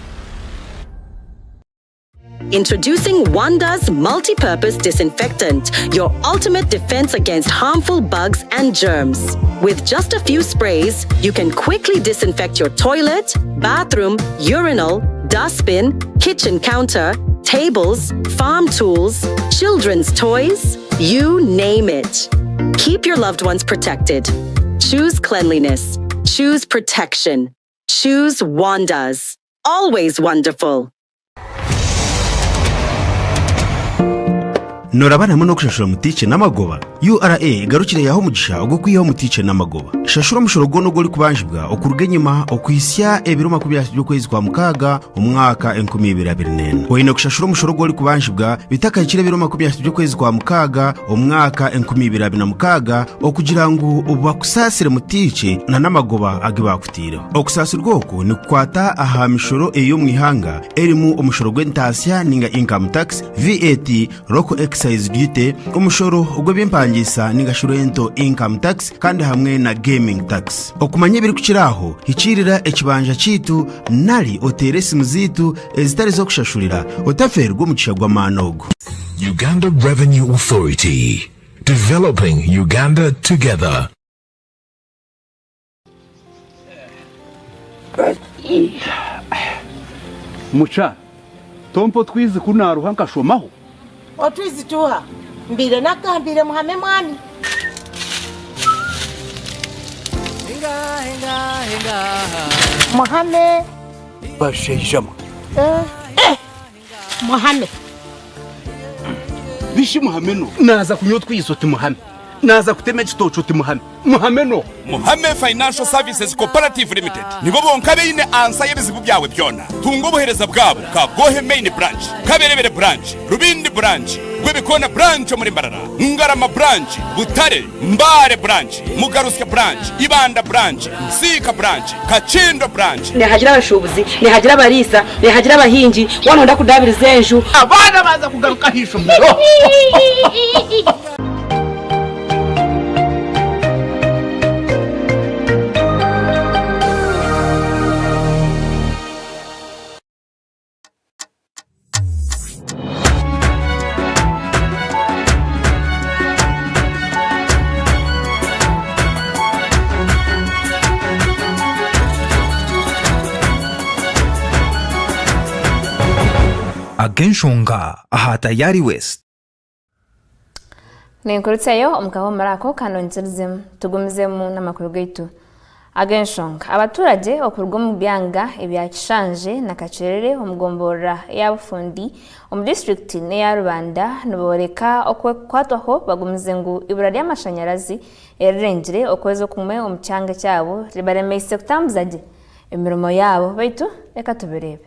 Introducing Wanda's multi-purpose disinfectant, your ultimate defense against harmful bugs and germs. With just a few sprays, you can quickly disinfect your toilet, bathroom, urinal, dustbin, kitchen counter, tables, farm tools, children's toys, you name it. Keep your loved ones protected. Choose cleanliness. Choose protection. Choose Wanda's. Always wonderful. Norabana muno kushashura mutice n'amagoba URA garukire yaho mugisha ugo kwiyaho mutice n'amagoba shashura mushorogo no goli kubanjibwa okuruge nyuma okwisya ebiro 20 by'ukwezi kwa mukaga umwaka 2024 oyine kushashura mushorogo goli kubanjibwa bitaka ikire biro 20 by'ukwezi kwa mukaga umwaka 2026 okugira ngo ubakusasire mutice na n'amagoba agibakutira okusasirwa oko ni kwata aha mishoro eyo mwihanga erimu umushorogo ntasya ninga income tax VAT local excise duty umushoro ugwe bimpangisa ningashurento income tax kandi hamwe na gaming tax okumanye biri kukiraho hicirira ekibanja citu nali oteresi muzitu ezitari zo kushashurira otaferwa mucisha gwa manogo. Uganda Revenue Authority, developing Uganda together. Mucha tompo twizi kunaruha nkashomaho otwizituha mbire nakambire muhame mwami muhame bashejama muhame bishi muhame no naza kunyo twisote muhame naza kutema kitocho ti muhame muhame no Muhame Financial Services Cooperative Limited nibo bonkabe ine ansa yebizibu byawe byona tungo buhereza bwabo ka Gohe Main Branch Kaberebere Branch Rubindi Branch Gwebikona Branch muri Mbarara Ngarama Branch Butare Mbare Branch Mugaruska Branch Ibanda Branch Sika Branch Kachindo Branch nihagira abashubuzi nihagira abarisa nihagira abahingi wanonda kudabiriza enju abana baza kugaruka hisho mbero Agenshonga aha tayari West. Nenkurutseyo omugabo marako kanonzerezemu tugumizemu n'amakuru gaitu. Agenshonga abaturage okurwa mu byanga ebyakishanje na kacerere omugombora y'abafundi omu district ne ya Rubanda nuboreka okwatwaho bagumize ngo ibura ry'amashanyarazi erengire okwezo kumwe omucyanga cyabo ribaremese kutambuzaje emirimo yabo baitu reka tubirebe.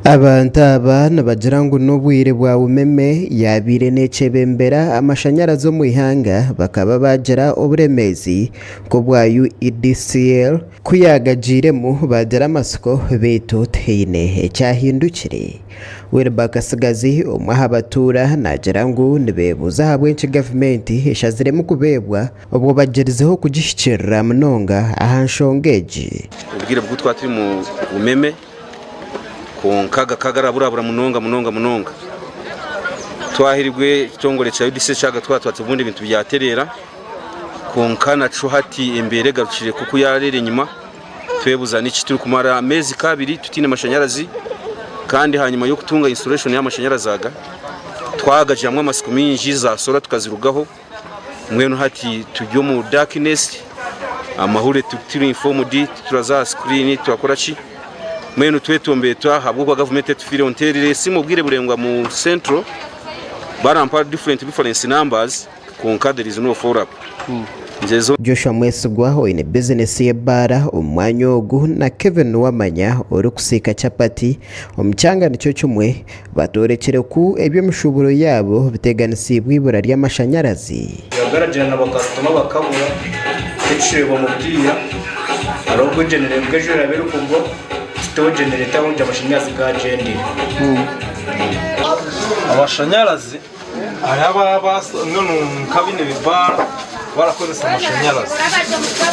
Abantu abana bagira ngo n'ubwire bwa umeme yabire necebembera amashanyarazi mu ihanga bakaba bagira uburemezi ko bwa UEDCL kuyagajiremu bagira amasiko beto teine cyahindukire werbakasigazi umwaha batura nagira ngo nibebuza habwenshi government ishaziremu kubebwa ubwo bagerizeho kugishikira munonga ahanshongeje ubwire bwo twaturi mu umeme konkaga kagarabura munonga twahirwe cyongore cya UDC cyaga twatwatse ubundi bintu byaterera konkana chuhati embere garucire kuko yarere nyuma twebuza n'iki turi kumara amezi kabiri tutine amashanyarazi kandi hanyuma yo kutunga installation y'amashanyarazi aga twagajyamwe amasiku minji za sola tukazirugaho mwenu hati tujyo mu darkness amahure turi informed turaza screen turakora ki mwenu twetumbetwa habwo kwa government tufire onterire simubwire burengwa mu central barampa different numbers konka there is no follow up. Joshua Mwesigwaho ine business ye bara umwanya ogu na Kevin Wamanya uri kusika capati omucyanga nicyo cyumwe batorekere ku ebyo mishuburo yabo biteganisibwa ibura ry'amashanyarazi yagaragirana bakastoma bakabura icyo bamubwira arobwo generator bw'ejo rabero kubwo to generator wonje amashanyarazi ga jendi amashanyarazi araba none kabine bibara barakozesa amashanyarazi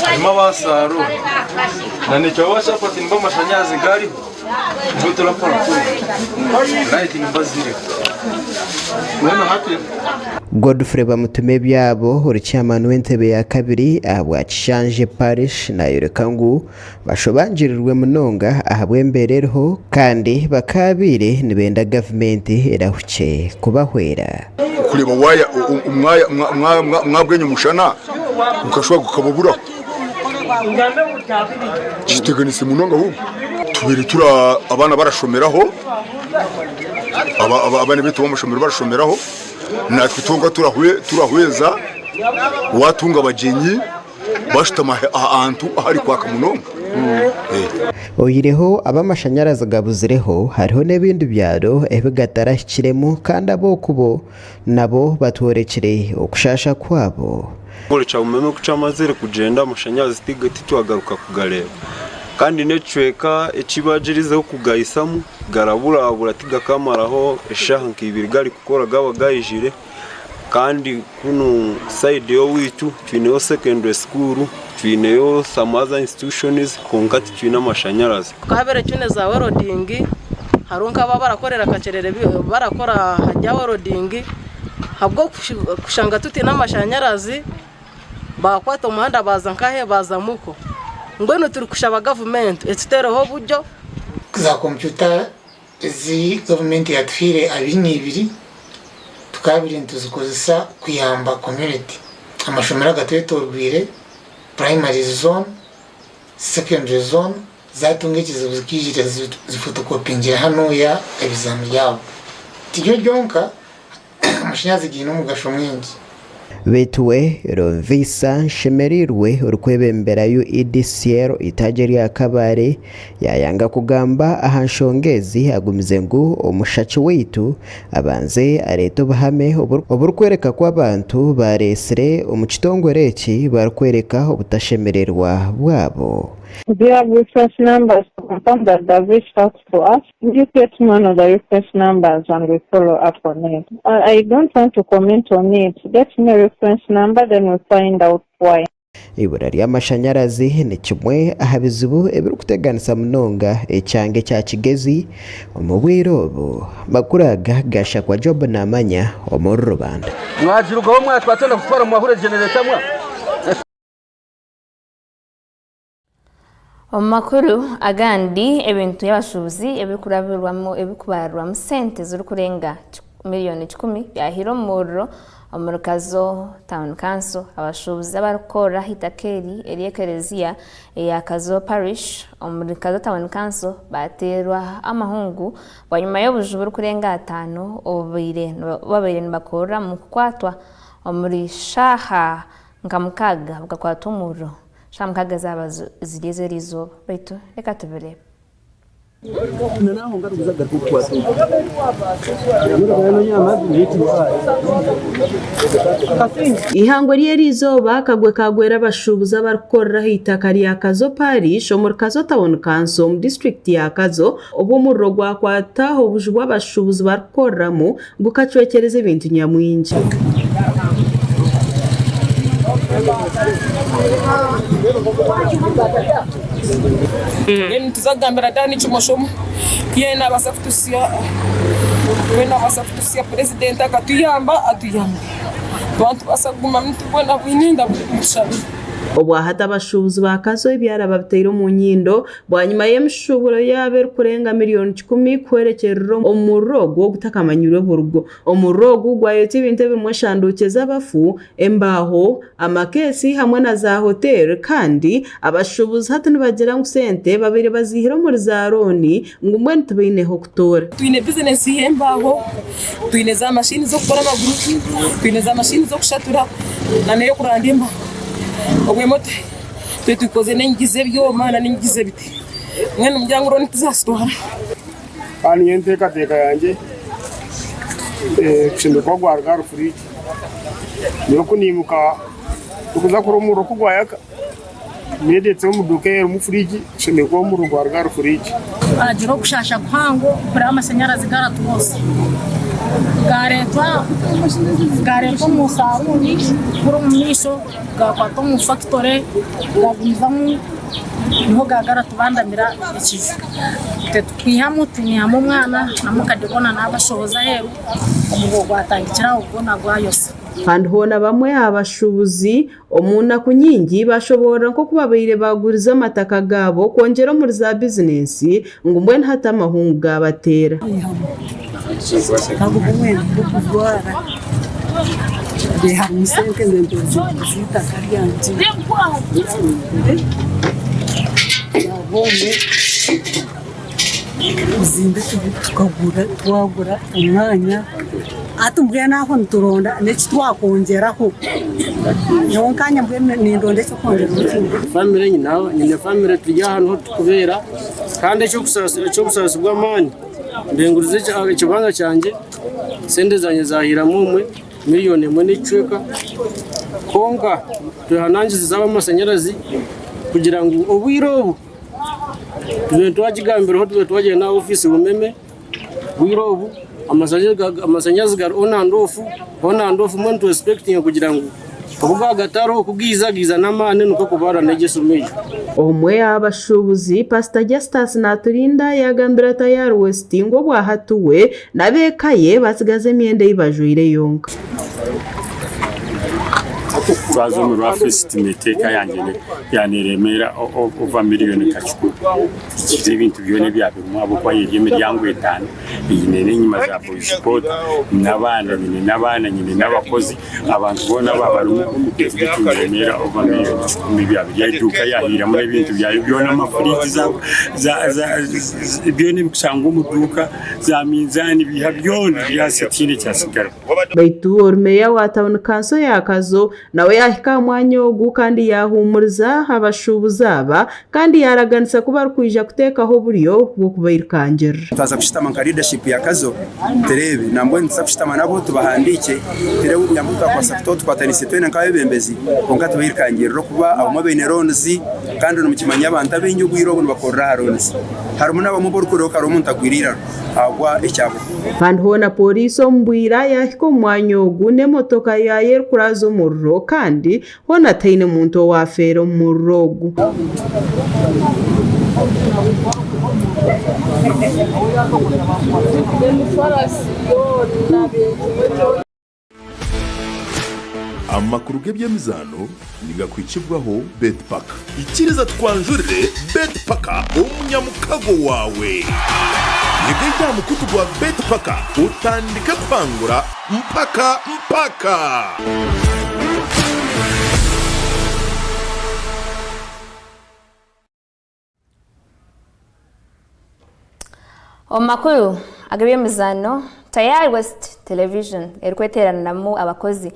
harimo abasarura na nicyo bashafata imba amashanyarazi gari ngo turakora lighting bazire mwana hati Godfrey bamutume byabo urucyamana w'entebe ya kabiri abwakishanje parish na yorekangu bashobangirirwe munonga ahabwembererho kandi bakabire nibenda government irahuke kubahwera kureba waya mwabwenye mushana ukashwa gukababura kiteganise munonga hu tubiri tura abana barashomeraho abana betu bamushomera barashomeraho natwe tunga turahweza watunga abagenyi bashitama ahantu ahari kwaka munonga oyireho abamashanyarazi gabuzireho hariho n'ebindi byaro ebigatarashikiremo kandi abokubo nabo batorekere okushasha kwabo Bolecha umeme kuchamazere kugenda amashanyarazi tigati twagaruka kugareba kandi necweka ekibajirizeho kugayisamu garabura tiga kamaraho eshahanka ibiri gari gukora gaba gayijire kandi kuno side yo witu twineyo secondary school twineyo some other institutions konkati twina amashanyarazi kabere cyune za welding harunka barakorera kacerere barakora hajya welding habwo kushanga tuti n'amashanyarazi bakwata umuhanda baza nkahe baza muko ngweno turi kushaba government etitereho buryo za computer zi government yatfire abinibiri tukabiri ntuzikozesa kuyamba community amashomera gatwetorwire primary zone secondary zone zatungekiza buzikijira zifotokopingira hano ya exam yabo tiyo jonka amashanyarazi gino mugasho mwingi Betuwe Rovisa Shemerirwe urukwebembera UEDCR itajeri yakabare yayanga kugamba ahanshongezi agumize ngo omushaci witu abanze areto bahame oburukwereka kwa abantu baresere omukitongoreki barukwereka obutashemererwa bwabo. We have request numbers to confirm that they've reached out to us. You get one of the request numbers and we follow up on it. I don't want to comment on it. Get me a reference number, then we'll find out why. Ibura ry'amashanyarazi ni kimwe ahabizibu ebirukuteganisa munonga ecyange cya kigezi omubwirobo bakuraga gasha kwa job namanya omuru rubanda mwajirugaho mwatwatona gutwara mu mahure generator mwa Omakuru agandi ebintu y'abashubuzi ebikubarwa sente ziri kurenga miliyoni 10 byahiro muro omurukazo town council abashubuzi abarukora hitakeri eriekerezia yakazo parish omurukazo town council baterwa amahungu banyuma y'obujuburu kurenga 5 obire nibakora mu kukwatwa omuri shaha nkamukaga bagakwata umuro shamkaga zaba zigeze rizo baitu reka tubere naho ngaruza gatukwa ihangwe ryerizoba kagwe kagwera abashubuza barukora hitaka ryakazo parish omurukazo town council mu district yakazo obumurro gwakwata obujubwa abashubuzi barukoramo gukacwekereza ibintu nyamwingi Yeni tuzagambira dani cy'umushomo yena basafutusia president akatuyamba abantu basaguma mtubona bwininda bushana obwahata abashubuzi bakazo ebyara babiteire mu nyindo bwanyuma y'emishuburo yabe kurenga miliyoni 10 kwerekerera omurogo ogutakamanyirwe burugo omurogo gwayete ibintu bimwe shanduke z'abafu embaho amakesi hamwe na za hotel kandi abashubuzi hata nibagera sente babiri bazihira muri za roni ngumwe ntubineho kutora twine business y'embaho twine za mashini zo gukora amaguru twine za mashini zo kushatura na nayo kurandimba obwe mote twikoze nengize byoma na nengize biti mwe n'umuryango roni tuzasitwara kandi yenteka teka yanjye kushinda kwa gwarga rufuriki niyo kunimuka tukuza kurumuro kugwayaka medetse mu duke mu furiki kushinda kwa mu gwarga rufuriki ajiro kushasha kwango kuri amashanyarazi garatu bose garetwa mu saruni kuri mu misho gakwata mu factory gagumizamo niho gagara tubandamira ikizu twihamu tunihamu umwana namukadibona n'abashoboza heru umugo gwatangikira ubona gwayose kandi hona bamwe abashubuzi omuna kunyingi bashobora nko kubabire baguriza amataka gabo kongera muri za business ngo mbwe ntata amahungu gabatera ntabwo kumwe kugwara deha musenke ndendozi zita karyanzi bombe uzinde twagura umwanya atumbwiye naho nturonda ndetse twakongeraho yonkanya mbwe nindonde cyo kongera family nyine family tujya hano tukubera kandi cyo gusasa bw'amani ndengurize ikibanza cyanjye sende zanye zahira mumwe miliyoni 1 konga tuhanangiza zaba amashanyarazi kugira ngo ubuirobu tube twagigambira ho tube twagiye na office bumeme buirobu amashanyarazi gar onandofu muntu expecting kugira ngo kuvuga gataro kugiza namane nuko kubara negesumeje omwe abashubuzi Pastor Justus Naturinda yagambira tayari West ngo bwahatuwe nabekaye basigaze myende yibajuire yonka twazo mu rafisi meteka yanjye yaneremera ova miliyoni kacu ibintu byone byabe mwabo kwa yiri miryango 5 yinene nyuma za sport n'abana nyine n'abakozi abantu bona babarumu kugeremera ova miliyoni byabe yaduka yahira muri ibintu byayo byona amafriti za byone bisanga umuduka za minzani biha byone ya setine cyasigara baitu ormeya watabona kanso yakazo nawe yahika mwanya ogu kandi yahumuriza abashubuzaba kandi yaraganisa kuba rukwija kutekaho buriyo bwo kubayirikangera twaza gushitama nka leadership yakazo terebe nambwe nsafishitama nabo tubahandike terebe yamuka kwa sakto twatanise twene nkabe bembezi konka tubayirikangera kuba abo mabene ronzi kandi no mukimanya abantu abenyugu irobo bakora haronzi harimo nabo mu borukuro karo umuntu agwirira agwa icyabo kandi hona polisi ombwira yahiko mwanya ogu ne motoka ya yerkurazo murro kandi hona taine muntu wafero murogu amakuru g'ebyemizano nigakwikibwaho betpaka ikiriza twanjurire betpaka omunyamukago wawe yegejya mukutu gwa betpaka utandika kwangura mpaka Omakuru ag'ebyemizano tayari West Television erikweteraniramu abakozi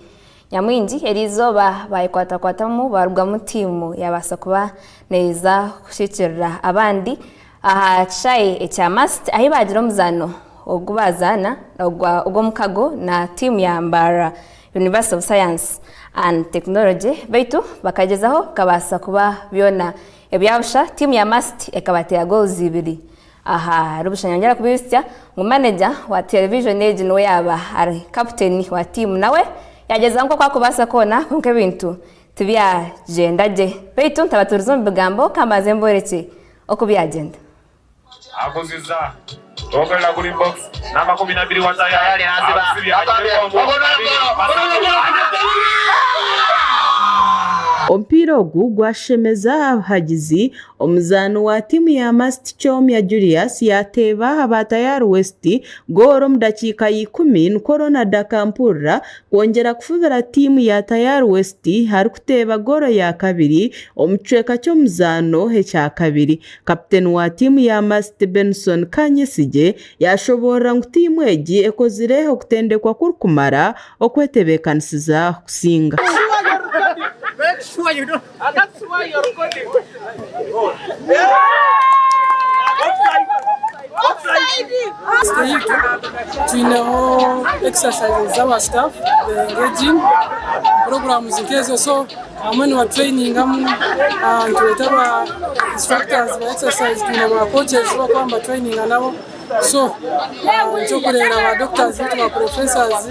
nyamwingi erizoba bayikwatakwatamu barugamu timu yabasa kuba neza kushikirira abandi aha chai echa mast ahi bagira omuzano ogubazana ogwo mukago na timu ya Mbara University of Science and Technology baitu bakagezaho kabasa kuba byona ebyabusha timu ya mast ekabatera goals 2 aha rubushanyangera kubisya ngo manager wa television age no yaba ari captain wa timu nawe yageza ngo kwakubasa kona konke bintu tibya agenda je baitu ntabaturizo mbigambo kamaze mboreke okubya agenda akoziza tokala kuri box namba 12 watayari omupiira ogu gwashemeza abahagizi omuzaano wa tiimu ya Mast Chomya Julius yateeba aba Tayari West goro mu dakiika 10 Corona Dakampurra kwongera kufubira tiimu ya Tayari West hari kuteeba goro ya kabiri omu kicweka ky'omuzaano ekya kabiri. Kapiteni wa tiimu ya Mast Benson Kanyesije yashoborra ngu tiimu egi ekozire okutendekwa kurikumara okwetebekanisiza kusinga. Make sure you don't. And that's why you're recording. Tuineho exercises z'aba staff engaging programs nkezo so amwe wa training tuleta ba instructors ba exercise tuine ba coaches bakwamba training nabo so nchokorera ba doctors ba professors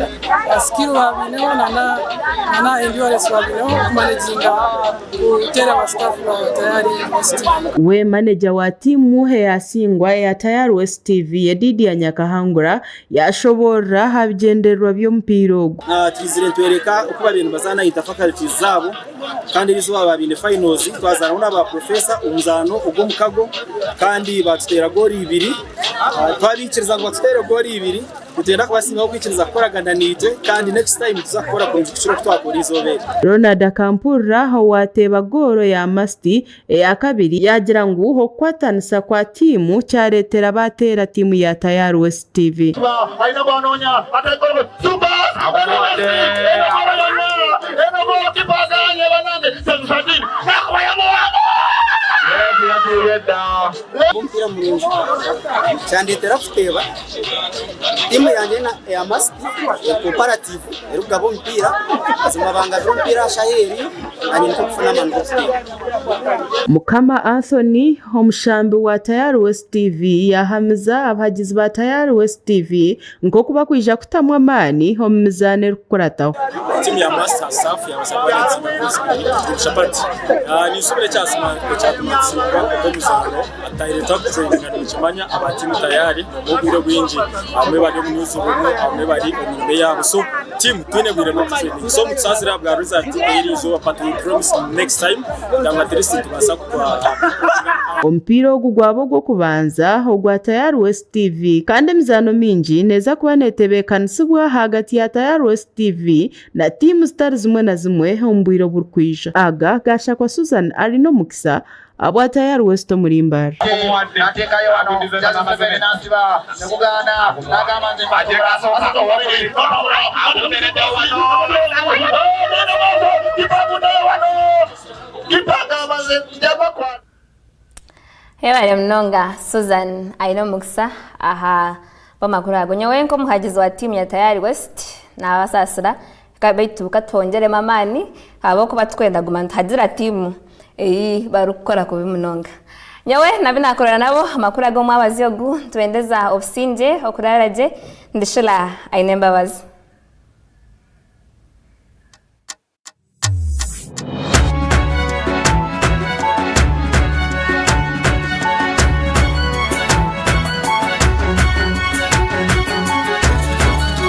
skill babineho na endurance babineho kumanaginga utera ba staff ba Tayari West. We manager wa timu yasingwa ya Tayari West TV Edidi ya Nyakahangura yashoborra habigenderwa by'omupiira ogu. Twizire twereka uko babintu bazana faculties zabo kandi bizo babine finals twazana n'aba professor umuzano ubwo mukago kandi batutera gori 2 twabikiriza ngo batutera gori 2 tutenda kubasinga kwikiriza koragana nite kandi next time tuzakora ku giciro twakora izobera. Ronald Kampurra hawateba goro ya Masti ya kabiri yagira ngo ho kwatanisa kwa timu cyaretera batera timu ya Tayari West TV. Aina banonya atakoro super Bumpira mulungi cyanditera kuteba timu yanjye na ya Mast comparative erugabo mpira azima banga mpira shaheri anyine kufuna mangosti. Mukama Anthony omushambi wa Tayari West TV yahamiza abahagizi ba Tayari West TV nko kuba kwija kutamwa amani omuzane rukurataho. Timu ya Mast staff ya wasabati shapati ni subire cyasima cyatumutsi komuzano atayireta kuzenga n'ikimanya abatimu Tayari mu biro bwinji amwe bari mu nyuzo bumwe amwe bari mu yabo so team twine bwire no training so mutsazira bwa result iri zo apati promise next time ndanga triste tubasa kwa omupiira ogu gwabo gwo kubanza ogwa Tayari West TV kandi emizano mingi neza kuba netebekanisibwa hagati ya Tayari West TV na timu zitari zimwe na zimwe omu bwire burkwija. Aga gasha kwa Susan ali no mukisa abwa Tayari West Murimbara. Hewa mnonga Susan aino mukisa aha bamakuru agonya wenko muhagizi wa timu ya Tayari West na abasasira kabaitu katwongere mamani abo kuba twenda gumanta hagira timu barukora ku bimunonga nyawe nabinakorana nabo amakuru ago mwabazi ogu twendeza obusinje okuraraje ndishula ainembabazi.